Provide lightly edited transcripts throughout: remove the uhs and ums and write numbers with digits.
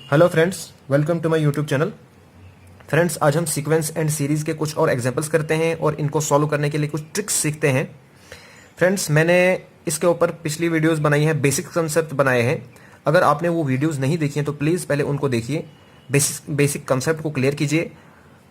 Hello friends, welcome to my YouTube channel. Friends, आज हम sequence and series के कुछ और एग्जांपल्स करते हैं और इनको सॉल्व करने के लिए कुछ ट्रिक्स सीखते हैं। फ्रेंड्स, मैंने इसके ऊपर पिछली वीडियोस बनाई हैं, बेसिक कंसेप्ट बनाए हैं। अगर आपने वो वीडियोस नहीं देखी हैं तो प्लीज़ पहले उनको देखिए, बेसिक कंसेप्ट को क्लियर कीजिए,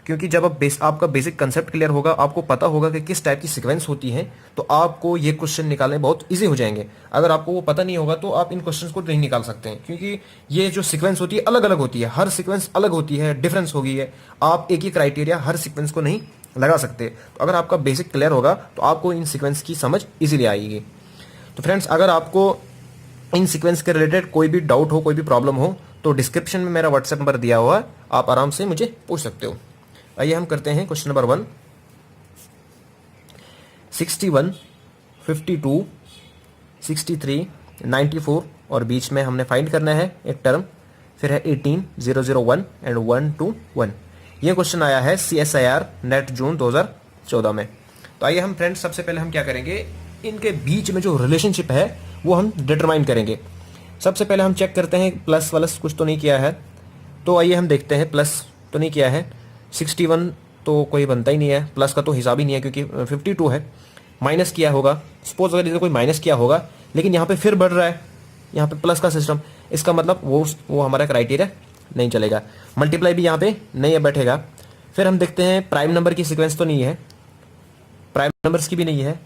क्योंकि जब आपका बेसिक कंसेप्ट क्लियर होगा, आपको पता होगा कि किस टाइप की सीक्वेंस होती है, तो आपको ये क्वेश्चन निकालने बहुत इजी हो जाएंगे। अगर आपको वो पता नहीं होगा तो आप इन क्वेश्चंस को नहीं निकाल सकते हैं, क्योंकि ये जो सीक्वेंस होती है अलग अलग होती है, हर सीक्वेंस अलग होती है, डिफरेंस होगी है। आप एक ही क्राइटेरिया हर सीक्वेंस को नहीं लगा सकते। तो अगर आपका बेसिक क्लियर होगा तो आपको इन सीक्वेंस की समझ इजीली आएगी। तो फ्रेंड्स, अगर आपको इन सीक्वेंस के रिलेटेड कोई भी डाउट हो, कोई भी प्रॉब्लम हो, तो डिस्क्रिप्शन में मेरा व्हाट्सएप नंबर दिया हुआ है, आप आराम से मुझे पूछ सकते हो। आइए हम करते हैं क्वेश्चन नंबर 1। 61, 52, 63, 94 और बीच में हमने फाइंड करना है एक टर्म, फिर है 18, 001 एंड 121। ये क्वेश्चन आया है CSIR नेट जून 2014 में। तो आइए हम फ्रेंड्स, सबसे पहले हम क्या करेंगे, इनके बीच में जो रिलेशनशिप है वो हम डिटरमाइन करेंगे। सबसे पहले हम चेक करते हैं प्लस वलस कुछ तो नहीं किया है। तो आइए हम देखते हैं, प्लस तो नहीं किया है। 61 तो कोई बनता ही नहीं है, प्लस का तो हिसाब ही नहीं है क्योंकि 52 है। माइनस किया होगा, सपोज अगर इसे कोई माइनस किया होगा, लेकिन यहाँ पे फिर बढ़ रहा है, यहाँ पे प्लस का सिस्टम, इसका मतलब वो हमारा क्राइटेरिया नहीं चलेगा। मल्टीप्लाई भी यहाँ पे नहीं बैठेगा। फिर हम देखते हैं प्राइम नंबर की सिक्वेंस तो नहीं है, प्राइम नंबर्स की भी नहीं है।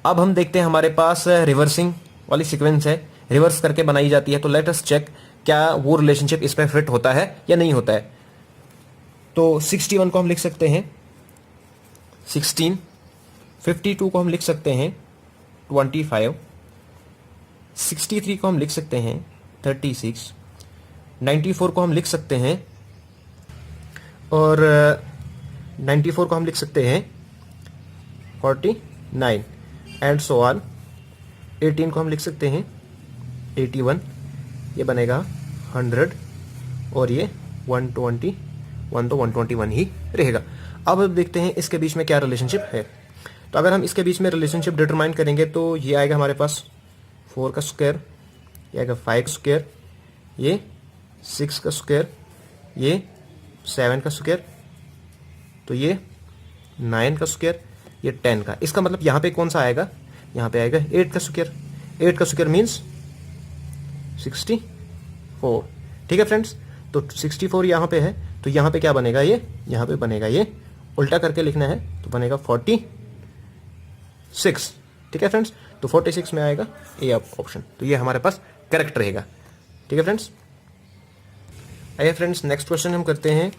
अब हम देखते हैं हमारे पास रिवर्सिंग वाली सिक्वेंस है, रिवर्स करके बनाई जाती है। तो लेट अस चेक क्या वो रिलेशनशिप इस पर फिट होता है या नहीं होता है। तो 61 को हम लिख सकते हैं 16, 52 को हम लिख सकते हैं 25, 63 को हम लिख सकते हैं 36, 94 को हम लिख सकते हैं, और 94 को हम लिख सकते हैं 49 एंड सो ऑन। 18 को हम लिख सकते हैं 81, ये बनेगा 100, और ये 121 तो 121 ही रहेगा। अब देखते हैं इसके बीच में क्या रिलेशनशिप है। तो अगर हम इसके बीच में रिलेशनशिप डिटरमाइन करेंगे तो ये आएगा हमारे पास 4 का स्क्वायर, ये आएगा 5 का स्क्वायर, ये 6 का स्क्वायर, ये 7 का स्क्वायर, तो ये 9 का स्क्वायर, ये 10 का। इसका मतलब यहाँ पे कौन सा आएगा, यहाँ पे आएगा 8 का स्क्वायर। 8 का स्क्वायर मीन्स 64। ठीक है फ्रेंड्स, तो 64 यहाँ पे है, तो यहाँ पे क्या बनेगा, ये यहाँ पे बनेगा, ये उल्टा करके लिखना है तो बनेगा 46। ठीक है फ्रेंड्स, तो 46 में आएगा ए ऑप्शन, तो ये हमारे पास करेक्ट रहेगा। ठीक है फ्रेंड्स, आइए फ्रेंड्स नेक्स्ट क्वेश्चन हम करते हैं।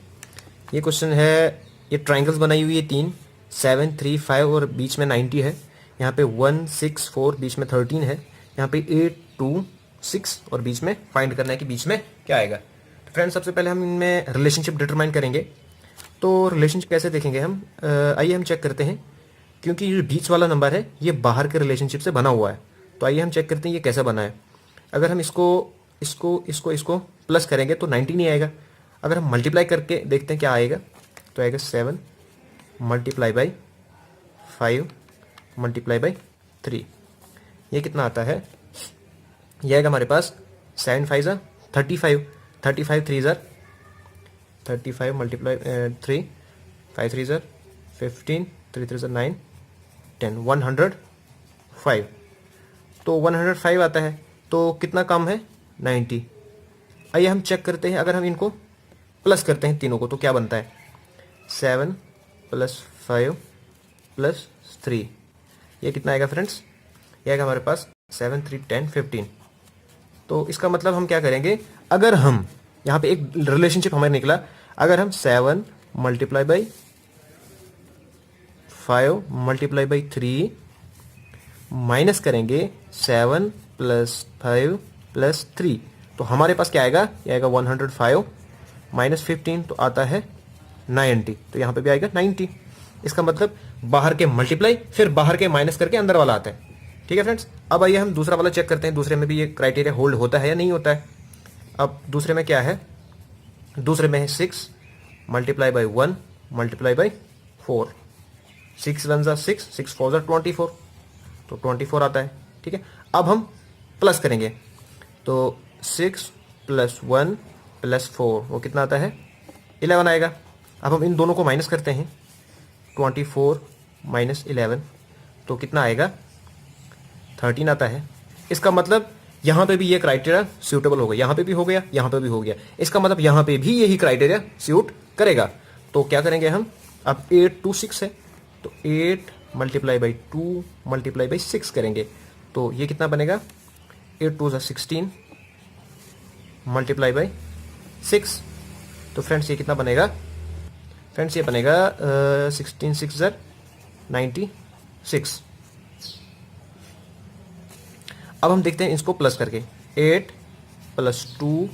ये क्वेश्चन है, ये ट्राइंगल्स बनाई हुई है 3, 7, 3, 5 और बीच में 90 है। यहाँ पे 1, 6, 4 बीच में 13 है। यहाँ पे 8, 2, 6 और बीच में फाइंड करना है कि बीच में क्या आएगा। तो फ्रेंड्स, सबसे पहले हम इनमें रिलेशनशिप डिटरमाइन करेंगे। तो रिलेशनशिप कैसे देखेंगे हम, आइए हम चेक करते हैं। क्योंकि ये बीच वाला नंबर है, ये बाहर के रिलेशनशिप से बना हुआ है, तो आइए हम चेक करते हैं ये कैसा बना है। अगर हम इसको प्लस करेंगे तो 90 नहीं आएगा। अगर हम मल्टीप्लाई करके देखते हैं क्या आएगा, तो आएगा 7 मल्टीप्लाई बाई 5 मल्टीप्लाई बाई 3। ये कितना आता है, ये आएगा हमारे पास 7 5 ज़ा 35, 35 3 ज़ा 35 मल्टीप्लाई 3, 5 3 ज़ा 15, 3 3 ज़ा 9, 10, 105। तो 105 आता है, तो कितना कम है, 90। आइए हम चेक करते हैं, अगर हम इनको प्लस करते हैं तीनों को तो क्या बनता है, 7 + 5 + 3, ये कितना आएगा फ्रेंड्स, ये आएगा हमारे पास 7 3 10 15। तो इसका मतलब हम क्या करेंगे, अगर हम यहाँ पे एक रिलेशनशिप हमारे निकला, अगर हम 7 multiply by 5 multiply by 3 minus करेंगे 7 + 5 + 3, तो हमारे पास क्या आएगा, ये आएगा 105 - 15 तो आता है 90। तो यहाँ पे भी आएगा 90। इसका मतलब बाहर के मल्टीप्लाई फिर बाहर के माइनस करके अंदर वाला आता है। ठीक है फ्रेंड्स, अब आइए हम दूसरा वाला चेक करते हैं, दूसरे में भी ये क्राइटेरिया होल्ड होता है या नहीं होता है। अब दूसरे में क्या है, दूसरे में है 6 मल्टीप्लाई बाई 1 मल्टीप्लाई बाई 4, 6 1 ज़ा 6, 6 4 ज़ा 24, तो 24 आता है। ठीक है, अब हम प्लस करेंगे, तो 6 प्लस 1 प्लस 4 वो कितना आता है 11 आएगा। अब हम इन दोनों को माइनस करते हैं 24 माइनस 11 तो कितना आएगा 13 आता है। इसका मतलब यहाँ पे भी ये क्राइटेरिया सूटेबल हो गया, यहाँ पे भी हो गया, यहाँ पे भी हो गया। इसका मतलब यहाँ पे भी यही क्राइटेरिया सूट करेगा। तो क्या करेंगे हम, अब 8 2 6 है तो 8 मल्टीप्लाई बाई 2 मल्टीप्लाई बाई 6 करेंगे तो ये कितना बनेगा 8 2 16 मल्टीप्लाई बाई 6। तो फ्रेंड्स ये कितना बनेगा, फ्रेंड्स ये बनेगा 16 6 96। अब हम देखते हैं इसको प्लस करके 8 प्लस 2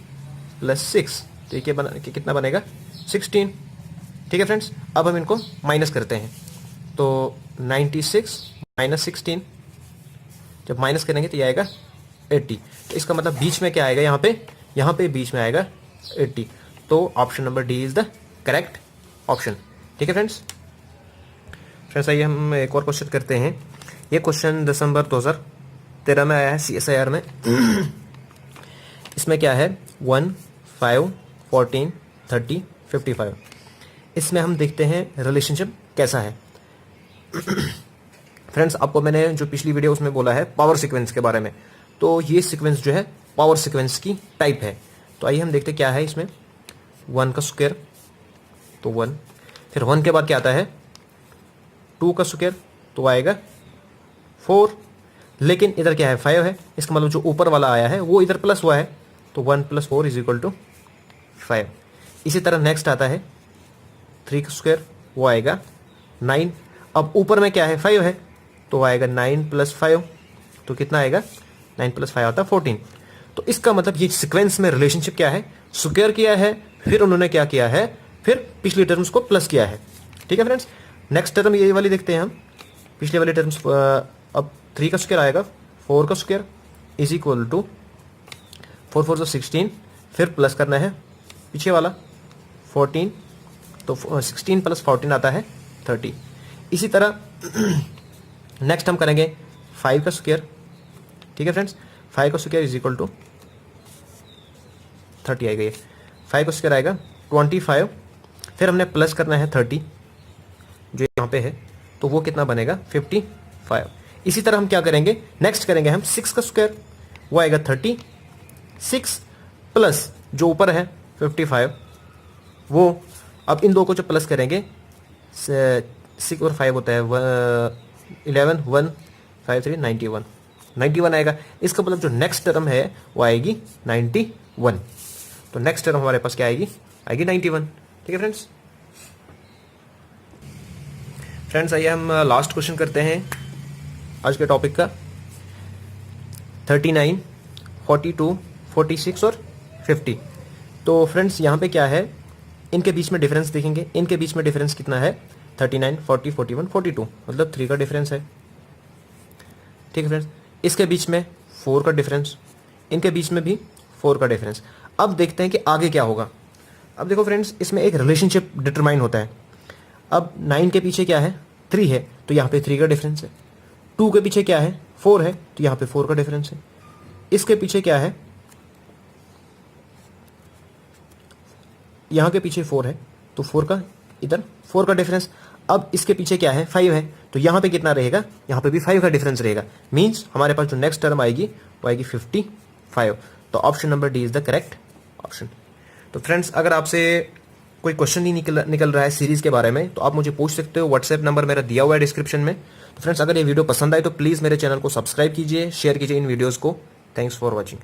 प्लस 6 तो ये कितना बनेगा 16। ठीक है फ्रेंड्स, अब हम इनको माइनस करते हैं तो 96 माइनस 16 जब माइनस करेंगे तो ये आएगा 80। तो इसका मतलब बीच में क्या आएगा, यहाँ पे बीच में आएगा 80। तो option number D is the correct option. ठीक है फ्रेंड्स आइए हम एक और क्वेश्चन करते हैं। ये क्वेश्चन दिसंबर 2013 में आया है CSIR में। इसमें क्या है 1 5 14 30 55। इसमें हम देखते हैं रिलेशनशिप कैसा है। फ्रेंड्स आपको मैंने जो पिछली वीडियो उसमें बोला है पावर सीक्वेंस के बारे में, तो ये सीक्वेंस जो है पावर सीक्वेंस की टाइप है। तो आइए हम देखते क्या है इसमें। 1 का स्क्वायर तो 1, फिर 1 के बाद क्या आता है 2 का स्क्वायर तो आएगा 4, लेकिन इधर क्या है 5 है। इसका मतलब जो ऊपर वाला आया है वो इधर प्लस हुआ है तो 1 + 4 = 5। इसी तरह नेक्स्ट आता है 3 का स्क्वायर वो आएगा 9। अब ऊपर में क्या है 5 है तो आएगा 9 + 5 तो कितना आएगा 9 + 5 आता है 14। तो इसका मतलब ये सीक्वेंस में रिलेशनशिप क्या है, स्क्वायर किया है फिर उन्होंने क्या किया है, फिर पिछली टर्म्स को प्लस किया है। ठीक है फ्रेंड्स, नेक्स्ट टर्म ये वाली देखते हैं हम। पिछले वाली टर्म्स अब 3 का स्क्वायर आएगा 4 का स्क्वायर = 4 4 16, फिर प्लस करना है पीछे वाला 14 तो 16 + 14 आता है 30। इसी तरह नेक्स्ट हम करेंगे 5 का स्क्वायर। ठीक है फ्रेंड्स, 5 का स्क्वायर = 30 आएगा। ये 5 का स्क्वायर आएगा 25, फिर हमने प्लस करना है 30 जो यहाँ पे है तो वो कितना बनेगा 55। इसी तरह हम क्या करेंगे, नेक्स्ट करेंगे हम 6 का स्क्वायर वो आएगा 36 प्लस जो ऊपर है 55 वो। अब इन दो को जो प्लस करेंगे 6 और 5 होता है 11 1 5 3 91 आएगा। इसका मतलब जो नेक्स्ट टर्म है वो आएगी 91। तो नेक्स्ट टर्म हमारे पास क्या आएगी 91। ठीक है फ्रेंड्स आइए हम लास्ट क्वेश्चन करते हैं आज के टॉपिक का। 39 42 46 और 50। तो फ्रेंड्स यहाँ पे क्या है, इनके बीच में डिफरेंस देखेंगे। इनके बीच में डिफरेंस कितना है 39 40 41 42 मतलब 3 का डिफरेंस है। ठीक है फ्रेंड्स, इसके बीच में 4 का डिफरेंस, इनके बीच में भी 4 का डिफरेंस। अब देखते हैं कि आगे क्या होगा। अब देखो फ्रेंड्स, इसमें एक रिलेशनशिप डिटरमाइन होता है। अब 9 के पीछे क्या है 3 है तो यहाँ पे 3 का डिफरेंस है। 2 के पीछे क्या है 4 है तो यहाँ पे 4 का डिफरेंस है। इसके पीछे क्या है, यहाँ के पीछे 4 है तो 4 का इधर 4 का डिफरेंस। अब इसके पीछे क्या है 5 है तो यहाँ पे कितना रहेगा, यहाँ पे भी 5 का डिफरेंस रहेगा। मीन्स हमारे पास जो नेक्स्ट टर्म आएगी वो आएगी 55। तो option number D is the correct option. तो फ्रेंड्स अगर आपसे कोई क्वेश्चन ही निकल रहा है सीरीज के बारे में तो आप मुझे पूछ सकते हो। व्हाट्सएप नंबर मेरा दिया हुआ है डिस्क्रिप्शन में। तो फ्रेंड्स अगर ये वीडियो पसंद आए तो प्लीज़ मेरे चैनल को सब्सक्राइब कीजिए, शेयर कीजिए इन वीडियोज़ को। Thanks for watching.